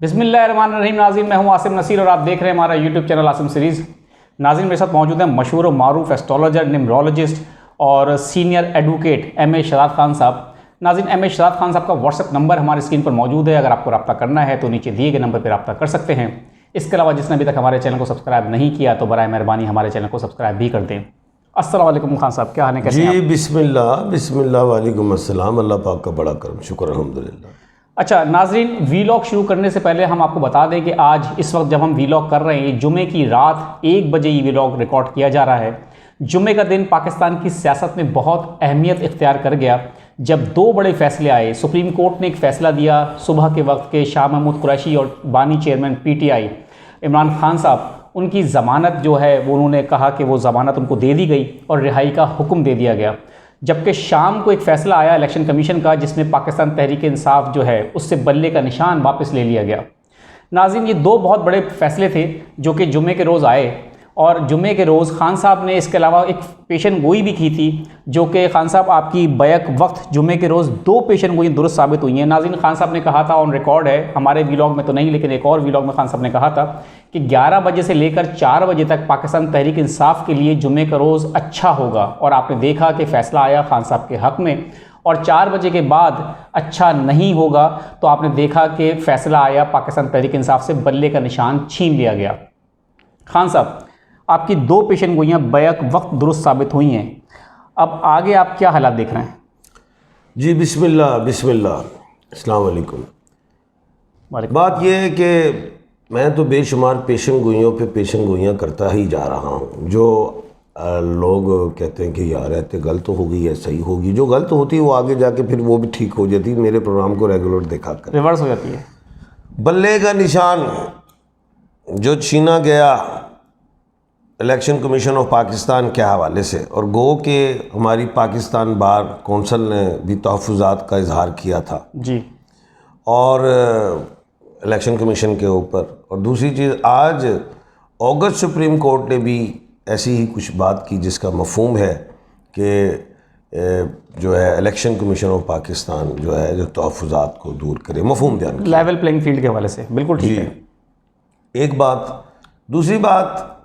बिस्मिल्लाहिर्रहमानिर्रहीम। नाज़रीन, मैं हूं आसिम नसीर और आप देख रहे हैं हमारा यूट्यूब चैनल आसिम सीरीज़। नाज़रीन, मेरे साथ मौजूद हैं मशहूर और मारूफ एस्ट्रोलॉजर, न्यूमरोलॉजिस्ट और सीनियर एडवोकेट एम.ए. शराद खान साहब। नाज़रीन, एम.ए. शराद खान साहब का व्हाट्सएप नंबर हमारी स्क्रीन पर मौजूद है। अगर आपको रब्ता करना है तो नीचे दिए गए नंबर पर रब्ता कर सकते हैं। इसके अलावा जिसने अभी तक हमारे चैनल को सब्सक्राइब नहीं किया तो बराए मेहरबानी हमारे चैनल को सब्सक्राइब भी कर दें। अस्सलाम वालेकुम खान साहब, क्या हाल है, कैसे हैं जी? बिस्मिल्लाह बिस्मिल्लाह, वालेकुम अस्सलाम। अल्लाह पाक का बड़ा करम, शुक्र अल्हम्दुलिल्लाह। अच्छा नाजरीन, वीलॉग शुरू करने से पहले हम आपको बता दें कि आज इस वक्त जब हम वीलॉग कर रहे हैं, जुमे की रात 1 बजे ये वीलॉग रिकॉर्ड किया जा रहा है। जुमे का दिन पाकिस्तान की सियासत में बहुत अहमियत इख्तियार कर गया जब 2 बड़े फैसले आए। सुप्रीम कोर्ट ने एक फ़ैसला दिया सुबह के वक्त के शाह महमूद कुरैशी और बानी चेयरमैन PTI इमरान खान साहब, उनकी ज़मानत जो है वो उन्होंने कहा कि वो ज़मानत उनको दे दी गई और रिहाई का हुक्म दे दिया गया। जबकि शाम को एक फ़ैसला आया इलेक्शन कमीशन का जिसमें पाकिस्तान तहरीक इंसाफ जो है उससे बल्ले का निशान वापस ले लिया गया। नाज़रीन, ये 2 बहुत बड़े फ़ैसले थे जो कि जुमे के रोज़ आए और जुमे के रोज़ खान साहब ने इसके अलावा एक पेशन गोई भी की थी जो कि खान साहब आपकी बैक वक्त जुमे के रोज़ 2 पेशन गोई दुरुस्त साबित हुई हैं। नाज़रीन, खान साहब ने कहा था, ऑन रिकॉर्ड है, हमारे वीलॉग में तो नहीं लेकिन एक और वीलॉग में खान साहब ने कहा था कि 11 बजे से लेकर 4 बजे तक पाकिस्तान तहरीक इंसाफ के लिए जुमे का रोज़ अच्छा होगा। और आपने देखा कि फ़ैसला आया खान साहब के हक़ में और 4 बजे के बाद अच्छा नहीं होगा तो आपने देखा कि फ़ैसला आया, पाकिस्तान तहरीक इंसाफ से बल्ले का निशान छीन लिया गया। खान साहब, आपकी 2 पेशन गोइयाँ बैक वक्त दुरुस्त साबित हुई हैं, अब आगे आप क्या हालात देख रहे हैं? जी बिस्मिल्लाह बिस्मिल्लाह, अस्सलाम वालेकुम। बात यह है कि मैं तो बेशुमार पेशन गोइयों पे पेशन गोइयाँ करता ही जा रहा हूँ। जो लोग कहते हैं कि यार ऐसे गलत हो गई है, सही होगी, जो गलत होती है वो आगे जाके फिर वो भी ठीक हो जाती है। मेरे प्रोग्राम को रेगुलर देखा कर, रिवर्स हो जाती है। बल्ले का निशान जो छीना गया इलेक्शन कमीशन ऑफ पाकिस्तान के हवाले से, और गो के हमारी पाकिस्तान बार कौंसल ने भी तहफ़्फ़ुज़ात का इजहार किया था जी, और इलेक्शन कमीशन के ऊपर। और दूसरी चीज़, आज अगस्त सुप्रीम कोर्ट ने भी ऐसी ही कुछ बात की जिसका मफ़हूम है कि जो है इलेक्शन कमीशन ऑफ पाकिस्तान जो है जो तहफ़्फ़ुज़ात को दूर करे, मफ़हूम बयान किया। लेवल प्लेइंग फील्ड के हवाले से बिल्कुल ठीक है। एक बात। दूसरी बात,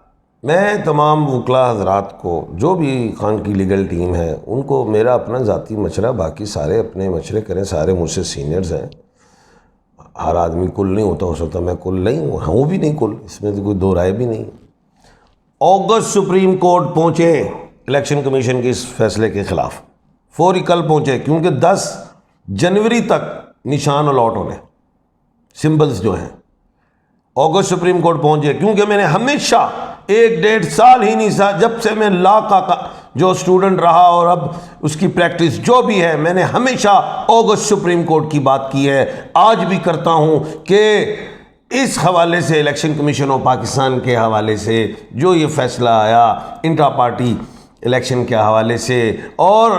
मैं तमाम वकला हज़रात को, जो भी खान की लीगल टीम है, उनको मेरा अपना ज़ाती मशरा, बाकी सारे अपने मशरे करें, सारे मुझसे सीनियर्स हैं। हर आदमी कुल नहीं होता, हो सकता मैं कुल नहीं हूँ भी नहीं कुल, इसमें तो कोई दो राय भी नहीं। अगस्त सुप्रीम कोर्ट पहुँचे इलेक्शन कमीशन के इस फैसले के ख़िलाफ़, फौरी कल पहुँचे, क्योंकि 10 जनवरी तक निशान अलॉट होने, सिंबल्स जो हैं। अगस्त सुप्रीम कोर्ट पहुँचे क्योंकि मैंने हमेशा 1-1.5 साल ही नहीं था, जब से मैं लॉ का जो स्टूडेंट रहा और अब उसकी प्रैक्टिस जो भी है, मैंने हमेशा अगस्त सुप्रीम कोर्ट की बात की है, आज भी करता हूं कि इस हवाले से इलेक्शन कमीशन ऑफ पाकिस्तान के हवाले से जो ये फैसला आया इंट्रा पार्टी इलेक्शन के हवाले से, और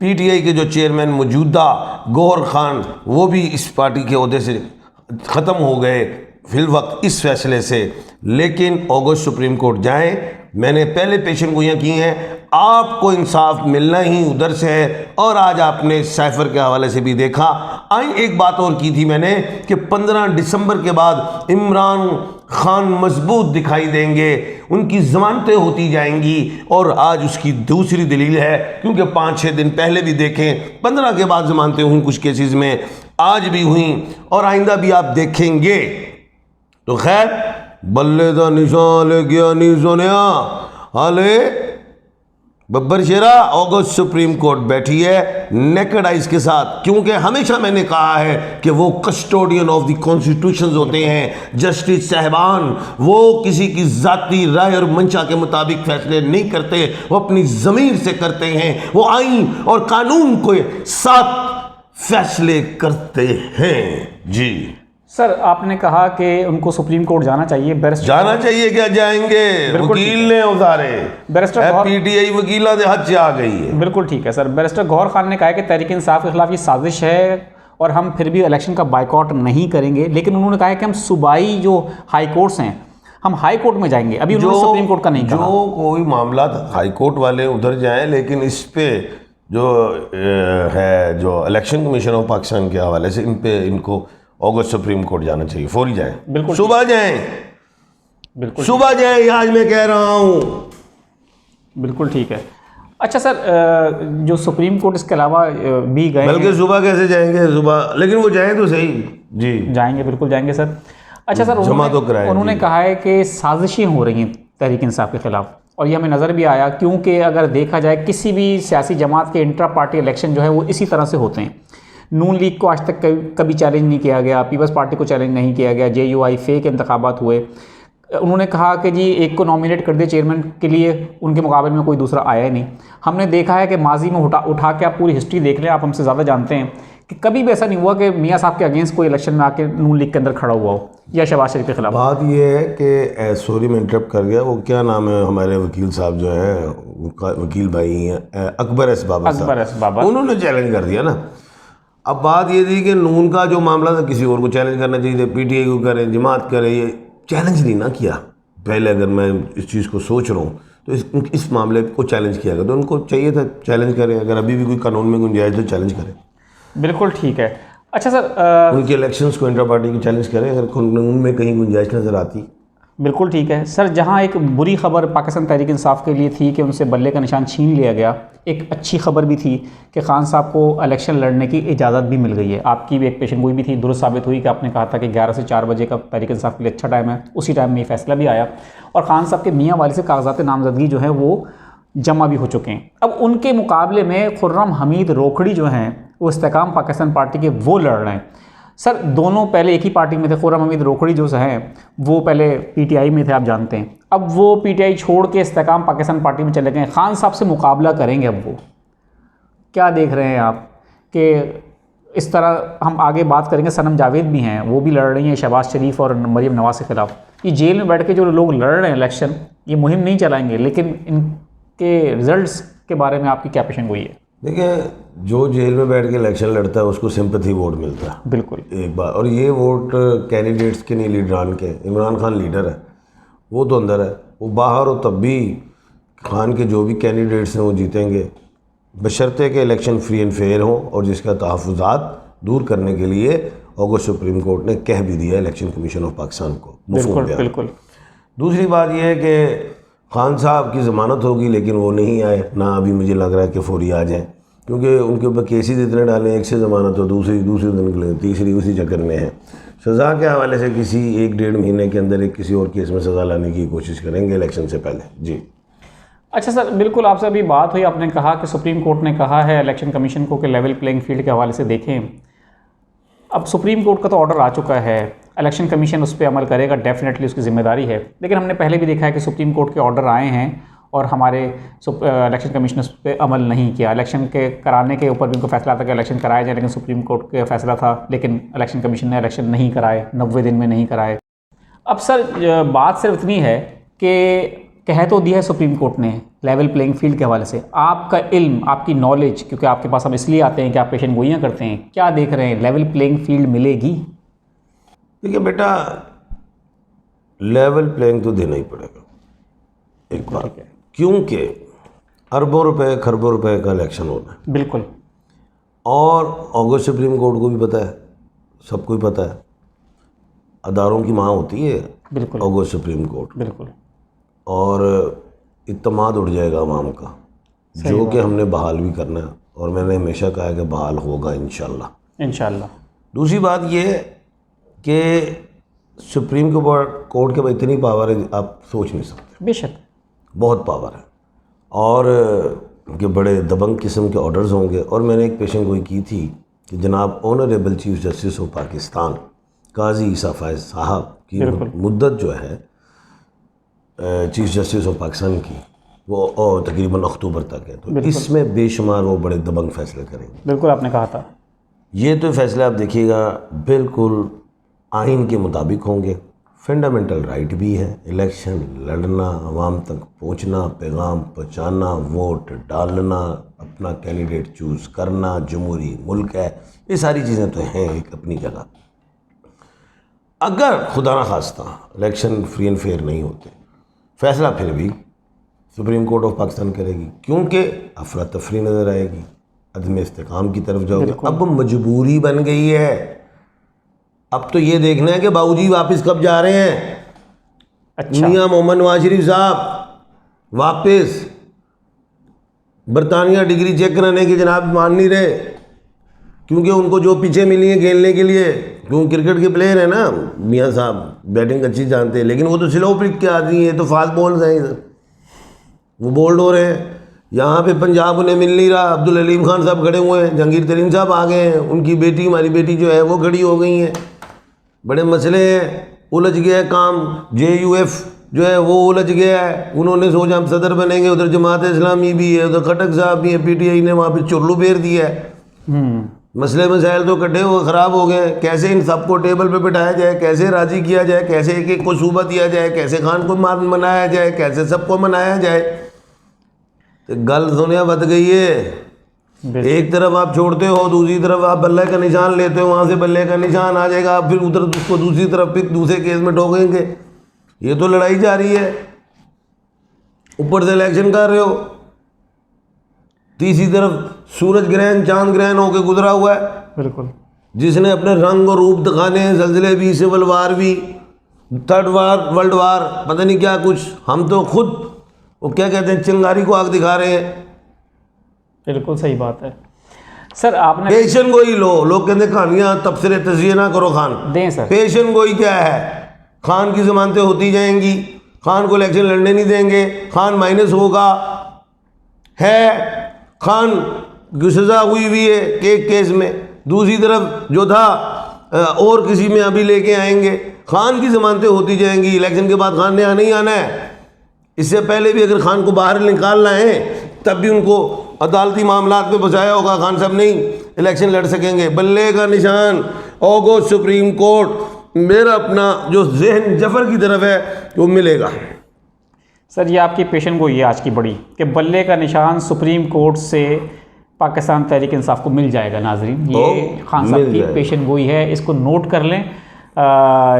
PTI के जो चेयरमैन मौजूदा गौहर खान, वो भी इस पार्टी के ओहदे से ख़त्म हो गए फिल वक्त इस फैसले से। लेकिन अगस्त सुप्रीम कोर्ट जाएं, मैंने पहले पेशन गोइयाँ की हैं, आपको इंसाफ मिलना ही उधर से है। और आज आपने साइफर के हवाले से भी देखा। आई एक बात और की थी मैंने कि 15 दिसंबर के बाद इमरान खान मजबूत दिखाई देंगे, उनकी ज़मानतें होती जाएंगी, और आज उसकी दूसरी दलील है, क्योंकि 5-6 दिन पहले भी देखें, 15 के बाद ज़मानतें हुई कुछ केसेस में, आज भी हुई और आइंदा भी आप देखेंगे। तो खैर, बल्ले का निशान ले गया नहीं सोनिया, हाले बब्बर शेरा। अगस्त सुप्रीम कोर्ट बैठी है नेकेड आइज के साथ, क्योंकि हमेशा मैंने कहा है कि वो कस्टोडियन ऑफ द कॉन्स्टिट्यूशन होते हैं। जस्टिस साहबान वो किसी की जाती राय और मंशा के मुताबिक फैसले नहीं करते, वो अपनी ज़मीर से करते हैं, वो आईन और कानून के साथ फैसले करते हैं। जी सर, आपने कहा कि उनको सुप्रीम कोर्ट जाना चाहिए, जाना चाहिए, क्या जाएंगे, वकील ने उतारे, बैरिस्टर PTI वकीला दे हद से आ गई है। बिल्कुल ठीक है सर। बैरिस्टर गौहर खान ने कहा कि तहरीक इंसाफ के खिलाफ ये साजिश है और हम फिर भी इलेक्शन का बाइकआउट नहीं करेंगे, लेकिन उन्होंने कहा कि हम सूबाई जो हाई कोर्ट्स हैं, हम हाई कोर्ट में जाएंगे। अभी उन्होंने सुप्रीम कोर्ट का नहीं कहा। जो कोई मामला हाई कोर्ट वाले उधर जाएं, लेकिन इस पे जो है जो इलेक्शन कमीशन ऑफ पाकिस्तान के हवाले से इन पे इनको अगस्त सुप्रीम कोर्ट जाना चाहिए, फौरी जाएं, बिल्कुल सुबह जाएं, बिल्कुल सुबह जाएं, ये आज मैं कह रहा हूँ। बिल्कुल ठीक है। अच्छा सर, जो सुप्रीम कोर्ट इसके अलावा भी गए बल्कि सुबह कैसे जाएंगे, सुबह, लेकिन वो जाएं तो सही जी। जाएंगे, बिल्कुल जाएंगे सर। अच्छा सर, जमा तो कराएं उन्होंने जी। कहा है कि साजिशें हो रही हैं तहरीक इंसाफ के खिलाफ, और ये हमें नज़र भी आया, क्योंकि अगर देखा जाए किसी भी सियासी जमात के इंट्रा पार्टी इलेक्शन जो है वो इसी तरह से होते हैं। नून लीग को आज तक कभी चैलेंज नहीं किया गया, पीपल्स पार्टी को चैलेंज नहीं किया गया, JUI फेक इंतखाबात हुए। उन्होंने कहा कि जी एक को नॉमिनेट कर दिया चेयरमैन के लिए, उनके मुकाबले में कोई दूसरा आया ही नहीं। हमने देखा है कि माजी में उठा के आप पूरी हिस्ट्री देख लें, आप हमसे ज़्यादा जानते हैं कि कभी भी ऐसा नहीं हुआ कि मियाँ साहब के अगेंस्ट कोई इलेक्शन में आके नून लीग के अंदर खड़ा हुआ हो या शहबाज शरीफ के खिलाफ। बात ये है कि सॉरी मैं इंटरप्ट कर गया, वो क्या नाम है हमारे वकील साहब जो हैं, वकील भाई हैं, अकबर एस बाबा, उन्होंने चैलेंज कर दिया ना। अब बात ये थी कि नून का जो मामला था किसी और को चैलेंज करना चाहिए था, PTI को करें, जमात करें, ये चैलेंज नहीं ना किया। पहले अगर मैं इस चीज़ को सोच रहा हूँ तो इस मामले को चैलेंज किया गया, तो उनको चाहिए था चैलेंज करें। अगर अभी भी कोई कानून में गुंजाइश तो चैलेंज करें। बिल्कुल ठीक है। अच्छा सर, उनके इलेक्शंस को इंटर पार्टी की चैलेंज करें अगर कानून में कहीं गुंजाइश नज़र आती। बिल्कुल ठीक है सर। जहां एक बुरी खबर पाकिस्तान तहरीक इंसाफ के लिए थी कि उनसे बल्ले का निशान छीन लिया गया, एक अच्छी खबर भी थी कि खान साहब को इलेक्शन लड़ने की इजाज़त भी मिल गई है। आपकी भी एक पेशन गोई भी थी, दुरुस्त साबित हुई कि आपने कहा था कि 11 से 4 बजे का तहरीक इंसाफ के लिए अच्छा टाइम है, उसी टाइम में ये फैसला भी आया और खान साहब के मियाँ वाले से कागजात नामजदगी जो है वो जमा भी हो चुके हैं। अब उनके मुकाबले में खुर्रम हमीद रोखड़ी जो हैं वो इस्तेकाम पाकिस्तान पार्टी के वो लड़ रहे हैं। सर दोनों पहले एक ही पार्टी में थे। खुर्रम हमीद रोखड़ी जो हैं वो पहले PTI में थे, आप जानते हैं। अब वो PTI छोड़ के इस्तेकाम पाकिस्तान पार्टी में चले गए, खान साहब से मुकाबला करेंगे। अब वो क्या देख रहे हैं आप कि इस तरह हम आगे बात करेंगे। सनम जावेद भी हैं, वो भी लड़ रही हैं शहबाज शरीफ और मरीम नवाज़ के खिलाफ। ये जेल में बैठ के जो लोग लड़ रहे हैं इलेक्शन, ये मुहिम नहीं चलाएंगे, लेकिन इनके रिजल्ट्स के बारे में आपकी क्या पेशन गोई है? देखिए, जो जेल में बैठ के इलेक्शन लड़ता है उसको सिंपैथी वोट मिलता है, बिल्कुल एक बार। और ये वोट कैंडिडेट्स के नहीं, लीडरान के। इमरान खान लीडर है, वो तो अंदर है, वो बाहर हो तब भी खान के जो भी कैंडिडेट्स हैं वो जीतेंगे, बशर्ते के इलेक्शन फ्री एंड फेयर हों। और जिसका तहफ़्फ़ुज़ात दूर करने के लिए अगस्त सुप्रीम कोर्ट ने कह भी दिया इलेक्शन कमीशन ऑफ पाकिस्तान को। बिल्कुल। दूसरी बात यह है कि खान साहब की ज़मानत होगी, लेकिन वो नहीं आए ना। अभी मुझे लग रहा है कि फौरी आ जाएँ, क्योंकि उनके ऊपर केसेस इतने डाले, एक से ज़मानत हो, दूसरी दिन निकले, तीसरी उसी चक्कर में है। सज़ा के हवाले से किसी 1-1.5 महीने के अंदर एक किसी और केस में सज़ा लाने की कोशिश करेंगे इलेक्शन से पहले जी। अच्छा सर, बिल्कुल आपसे अभी बात हुई, आपने कहा कि सुप्रीम कोर्ट ने कहा है इलेक्शन कमीशन को कि लेवल प्लेइंग फील्ड के हवाले से देखें। अब सुप्रीम कोर्ट का तो ऑर्डर आ चुका है, इलेक्शन कमीशन उस पर अमल करेगा, डेफिनेटली उसकी जिम्मेदारी है। लेकिन हमने पहले भी देखा है कि सुप्रीम कोर्ट के ऑर्डर आए हैं और हमारे इलेक्शन कमीशन उस पर अमल नहीं किया। इलेक्शन के कराने के ऊपर भी उनको फैसला था कि इलेक्शन कराया जाए, लेकिन सुप्रीम कोर्ट का फैसला था, लेकिन इलेक्शन कमीशन ने इलेक्शन नहीं कराए, 90 दिन में नहीं कराए। अब सर बात सिर्फ इतनी है कि कह तो दिया है सुप्रीम कोर्ट ने लेवल प्लेइंग फील्ड के हवाले से। आपका इल्म, आपकी नॉलेज, क्योंकि आपके पास हम इसलिए आते हैं कि आप पेशन गोइयाँ करते हैं, क्या देख रहे हैं, लेवल प्लेइंग फील्ड मिलेगी? देखिए बेटा, लेवल प्लेइंग तो देना ही पड़ेगा एक बार, क्योंकि अरबों रुपए खरबों रुपए का इलेक्शन होना है। बिल्कुल। और अगस्त सुप्रीम कोर्ट को भी पता है, सबको ही पता है, अदारों की माँ होती है बिल्कुल अगस्त सुप्रीम कोर्ट। बिल्कुल। और इत्मीनान उड़ जाएगा आवाम का, जो कि हमने बहाल भी करना है, और मैंने हमेशा कहा है कि बहाल होगा इंशाल्लाह। दूसरी बात ये है कि सुप्रीम कोर्ट के पास इतनी पावर है, आप सोच नहीं सकते। बेशक बहुत पावर है, और उनके बड़े दबंग किस्म के ऑर्डर्स होंगे। और मैंने एक पेशन गोई की थी कि जनाब honourable chief justice of Pakistan Qazi Isa Faez साहब की मुद्दत जो है चीफ जस्टिस ऑफ पाकिस्तान की, वो तकरीबन अक्टूबर तक है, तो इसमें बेशुमार वो बड़े दबंग फैसले करेंगे। बिल्कुल आपने कहा था। ये तो फैसले आप देखिएगा बिल्कुल आइन के मुताबिक होंगे। फंडामेंटल राइट भी है, इलेक्शन लड़ना, आवाम तक पहुंचना, पैगाम पहुंचाना, वोट डालना, अपना कैंडिडेट चूज़ करना, जमहूरी मुल्क है, ये सारी चीज़ें तो हैं एक अपनी जगह। अगर खुदा न खास्ता इलेक्शन फ्री एंड फेयर नहीं होते, फैसला फिर भी सुप्रीम कोर्ट ऑफ पाकिस्तान करेगी, क्योंकि अफरा तफरी नज़र आएगी, अदम इस्तेकाम की तरफ जाओगे। अब मजबूरी बन गई है, अब तो ये देखना है कि बाबूजी वापस कब जा रहे हैं। अच्छा, मियां मोहम्मद नवाज शरीफ साहब वापस बरतानिया डिग्री चेक कराने की जनाब मान नहीं रहे, क्योंकि उनको जो पीछे मिली है खेलने के लिए, क्योंकि क्रिकेट के प्लेयर हैं ना मियां साहब, बैटिंग अच्छी जानते हैं, लेकिन वो तो स्लो पिच के आदमी है, तो फास्ट बॉल्स हैं इधर, वो बोल्ड हो रहे हैं। यहाँ पे पंजाब उन्हें मिल नहीं रहा, अब्दुल हलीम खान साहब खड़े हुए हैं, जहांगीर तरीन साहब आ गए हैं, उनकी बेटी हमारी बेटी जो है वो खड़ी हो गई हैं, बड़े मसले हैं, उलझ गया है काम। JUF जो है वो उलझ गया है, उन्होंने सोचा हम सदर बनेंगे, उधर जमात इस्लामी भी है, उधर खटक साहब भी है, PTI ने वहाँ पे चुरलू फेर दिया है। मसले मसाइल तो इकट्ठे हो ख़राब हो गए। कैसे इन सबको टेबल पे बिठाया जाए, कैसे राज़ी किया जाए, कैसे एक एक को सूबा दिया जाए, कैसे खान को मनाया जाए, कैसे सबको मनाया जाए। तो गल दुनिया बद गई है। एक तरफ आप छोड़ते हो, दूसरी तरफ आप बल्ले का निशान लेते हो, वहाँ से बल्ले का निशान आ जाएगा, फिर उधर उसको दूसरी तरफ फिर दूसरे केस में ठोकेंगे। ये तो लड़ाई जा रही है, ऊपर से इलेक्शन कर रहे हो, तीसरी तरफ सूरज ग्रहण चांद ग्रहण होके गुजरा हुआ है, बिल्कुल, जिसने अपने रंग और रूप दिखाने हैं, जल्जले भी, सिविल वार भी, थर्ड वार, वर्ल्ड वार, पता नहीं क्या कुछ। हम तो खुद वो क्या कहते हैं चिंगारी को आग दिखा रहे हैं। बिल्कुल सही बात है सर। आपने पेशन गोई लो, लोग कहते हैं कहानियाँ तबसरे तजिए ना करो खान, दें सर। पेशन गोई क्या है? खान की जमानतें होती जाएंगी, खान को इलेक्शन लड़ने नहीं देंगे, खान माइनस होगा, है खान की सजा हुई भी है एक केस में, दूसरी तरफ जो था और किसी में अभी लेके आएंगे। खान की जमानतें होती जाएंगी, इलेक्शन के बाद खान ने आना ही आना है। इससे पहले भी अगर खान को बाहर निकालना है तब भी उनको अदालती मामलात में बचाया होगा, खान साहब नहीं इलेक्शन लड़ सकेंगे। बल्ले का निशान ओगो सुप्रीम कोर्ट, मेरा अपना जो जहन जफर की तरफ है वो मिलेगा। सर ये आपकी पेशन गोई है आज की बड़ी, कि बल्ले का निशान सुप्रीम कोर्ट से पाकिस्तान तहरीक इंसाफ को मिल जाएगा। नाजरीन ये खान साहब की पेशन गोई है, इसको नोट कर लें।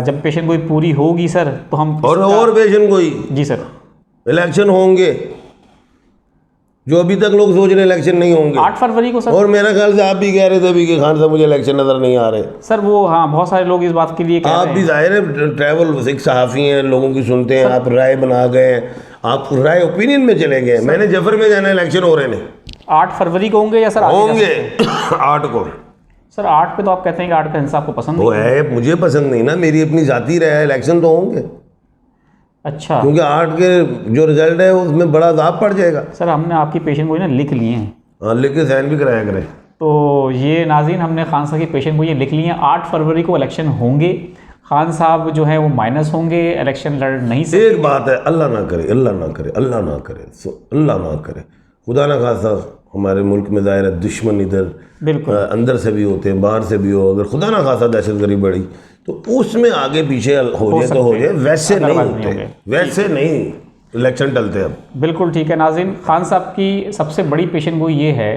जब पेशन गोई पूरी होगी सर तो हम और पेशन गोई जी सर, इलेक्शन होंगे, जो अभी तक लोग सोच रहे इलेक्शन नहीं होंगे 8 फरवरी को सर। और मेरा ख्याल से आप भी कह रहे थे अभी कि खान साहब मुझे इलेक्शन नजर नहीं आ रहे सर। वो हाँ, बहुत सारे लोग इस बात के लिए कह आप रहे भी हैं। जाहिर है ट्रैवल एक सहाफ़ी हैं, लोगों की सुनते हैं, आप राय बना गए, आप राय ओपिनियन में चले गए। मैंने जफर में जाना, इलेक्शन हो रहे हैं 8 फरवरी को होंगे या सर आगे होंगे 8 को सर 8 पे तो आप कहते हैं कि 8 का हिसाब आपको पसंद वो नहीं है, मुझे पसंद नहीं ना, मेरी अपनी जाती राय है, इलेक्शन तो होंगे। अच्छा, क्योंकि 8 के जो रिजल्ट है उसमें बड़ा दाब पड़ जाएगा। सर हमने आपकी पेशन गोई ना लिख लिए हैं, हाँ, लिख के साइन भी कराया करें। तो ये नाज़रीन हमने खान साहब की पेशन गोई लिख ली हैं। 8 फरवरी को इलेक्शन होंगे, खान साहब जो है वो माइनस होंगे, इलेक्शन लड़ नहीं सकते। एक बात है, अल्लाह ना करे, अल्लाह ना करे, अल्लाह ना करे, अल्लाह ना करे, खुदा ना खासा हमारे मुल्क में ज़ाहिर है दुश्मन इधर बिल्कुल अंदर से भी होते हैं, बाहर से भी हो, अगर खुदा ना खासा दहशतगर्दी बढ़ी तो उसमें आगे पीछे हो जाए तो हो जाए, वैसे नहीं होते, वैसे नहीं इलेक्शन टलते अब। बिल्कुल ठीक है नाज़रीन। खान साहब की सबसे बड़ी पेशन गोई ये है,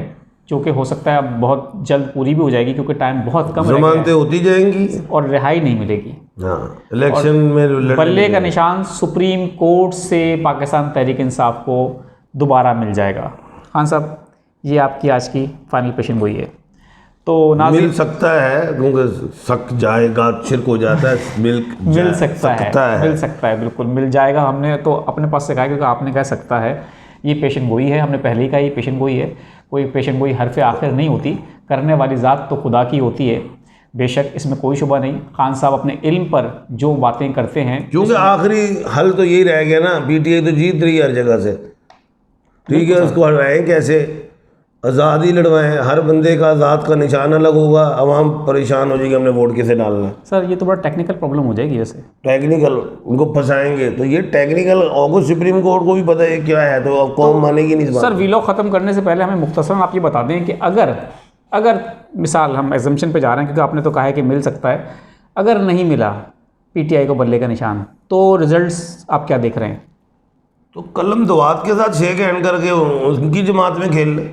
जो कि हो सकता है अब बहुत जल्द पूरी भी हो जाएगी क्योंकि टाइम बहुत कम रह गया जमानतें होती जाएंगी है और रिहाई नहीं मिलेगी। हाँ, इलेक्शन में बल्ले का निशान सुप्रीम कोर्ट से पाकिस्तान तहरीक इंसाफ को दोबारा मिल जाएगा। खान साहब ये आपकी आज की फाइनल पेशन गोई है। तो मिल सकता है, क्योंकि सक जाएगा, शिरक हो जाता है, मिल सकता है, मिल सकता है, बिल्कुल मिल जाएगा। हमने तो अपने पास से कहा क्योंकि आपने कह सकता है, ये पेशन गोई है, हमने पहले ही कहा ये पेशन गोई है। कोई पेशन गोई हरफ आखिर नहीं होती, करने वाली ज़ात तो खुदा की होती है, बेशक इसमें कोई शुबा नहीं। खान साहब अपने इल्म पर जो बातें करते हैं, क्योंकि आखिरी हल तो यही रह गया ना, PTI तो जीत रही है हर जगह से, ठीक है, उसको हटाएं कैसे, आज़ादी लड़वाएं, हर बंदे का आज़ाद का निशान अलग होगा, आवाम परेशान हो जाएगी हमने वोट किसे डालना है। सर ये तो बड़ा टेक्निकल प्रॉब्लम हो जाएगी वैसे, टेक्निकल उनको फंसाएंगे तो ये टेक्निकल ऑगस्ट सुप्रीम कोर्ट को भी पता है क्या है, तो अब कौन मानेगी नहीं इस बात। सर वीलॉग ख़त्म करने से पहले हमें मुख्तसरन आप ये बता दें कि अगर मिसाल हम एग्जम्पशन पे जा रहे हैं क्योंकि आपने तो कहा है कि मिल सकता है, अगर नहीं मिला PTI को बल्ले का निशान तो रिजल्ट्स आप क्या देख रहे हैं? तो कलम दवात के साथ शेक हैंड करके उनकी जमात में खेल ले।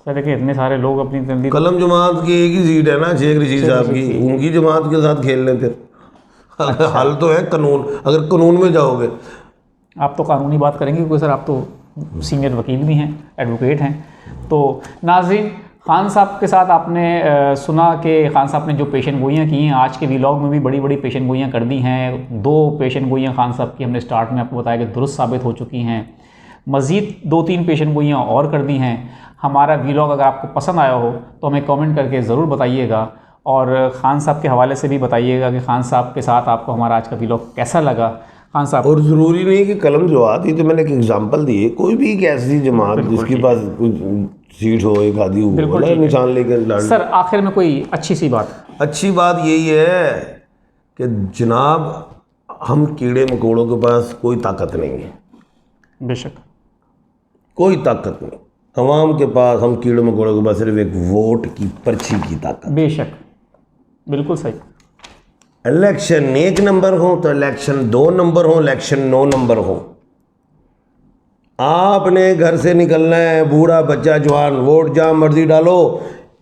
सर देखिए इतने सारे लोग अपनी तंदीर, कलम जमात की एक ही सीट है ना शेख रशीद साहब की, उनकी जमात के साथ खेल लें फिर। हल तो है कानून, अगर कानून में जाओगे। आप तो कानूनी बात करेंगे क्योंकि सर आप तो सीनियर वकील भी हैं, एडवोकेट हैं। तो नाज़रीन खान साहब के साथ आपने सुना कि खान साहब ने जो पेशन गोइयाँ की हैं, आज के व्लॉग में भी बड़ी बड़ी पेशन गोइयाँ कर दी हैं। 2 पेशन गोइयाँ खान साहब की हमने स्टार्ट में आपको बताया कि दुरुस्त साबित हो चुकी हैं। मज़ीद 2-3 पेशन गोइयाँ और कर दी हैं। हमारा व्लॉग अगर आपको पसंद आया हो तो हमें कमेंट करके ज़रूर बताइएगा, और खान साहब के हवाले से भी बताइएगा कि खान साहब के साथ आपको हमारा आज का व्लॉग कैसा लगा। खान साहब, और ज़रूरी नहीं कि कलम जवाब, ये तो मैंने एक एग्जांपल दी है, कोई भी एक ऐसी जमात जिसके पास कुछ सीट हो, एक आदि हो, निशान लेकर लड़। सर आखिर में कोई अच्छी सी बात? अच्छी बात यही है कि जनाब हम कीड़े मकोड़ों के पास कोई ताकत नहीं है, बेशक कोई ताकत नहीं। अवाम के पास, हम कीड़े मकोड़ों के पास सिर्फ एक वोट की पर्ची की ताकत। बेशक, बिल्कुल सही। इलेक्शन 1 नंबर हो तो इलेक्शन 2 नंबर हो, इलेक्शन 9 नंबर हो। आपने घर से निकलना है, बूढ़ा बच्चा जवान, वोट जहाँ मर्जी डालो,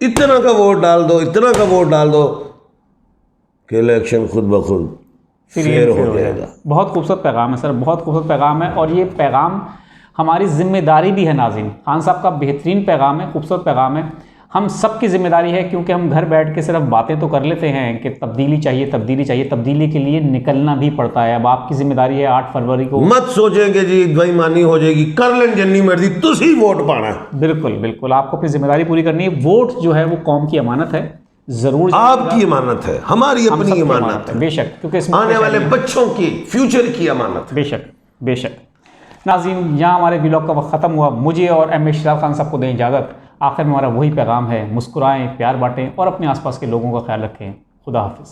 इतना का वोट डाल दो, इतना का वोट डाल दो कि इलेक्शन खुद ब खुद फेयर हो जाएगा। बहुत खूबसूरत पैगाम है सर, बहुत खूबसूरत पैगाम है, और ये पैगाम हमारी जिम्मेदारी भी है नाज़रीन। खान साहब का बेहतरीन पैगाम है, खूबसूरत पैगाम है। हम सब की जिम्मेदारी है, क्योंकि हम घर बैठ के सिर्फ बातें तो कर लेते हैं कि तब्दीली चाहिए, तब्दीली चाहिए। तब्दीली के लिए निकलना भी पड़ता है। अब आपकी जिम्मेदारी है 8 फरवरी को। मत सोचेंगे जी बेईमानी हो जाएगी, कर लें जन्नी मर्जी, तुसी वोट पाना है। बिल्कुल बिल्कुल, आपको अपनी जिम्मेदारी पूरी करनी है। वोट जो है वो कौम की अमानत है, ज़रूर आपकी अमानत है, हमारी अपनी अमानत है, बेशक, क्योंकि आने वाले बच्चों की फ्यूचर की अमानत है। बेशक बेशक। नाज़रीन, यहाँ हमारे व्लॉग का वक्त ख़त्म हुआ। मुझे और एम इशराक खान साहब को दें इजाज़त। आखिर में हमारा वही पैगाम है, मुस्कुराएं, प्यार बांटें और अपने आसपास के लोगों का ख्याल रखें। खुदा हाफिज़।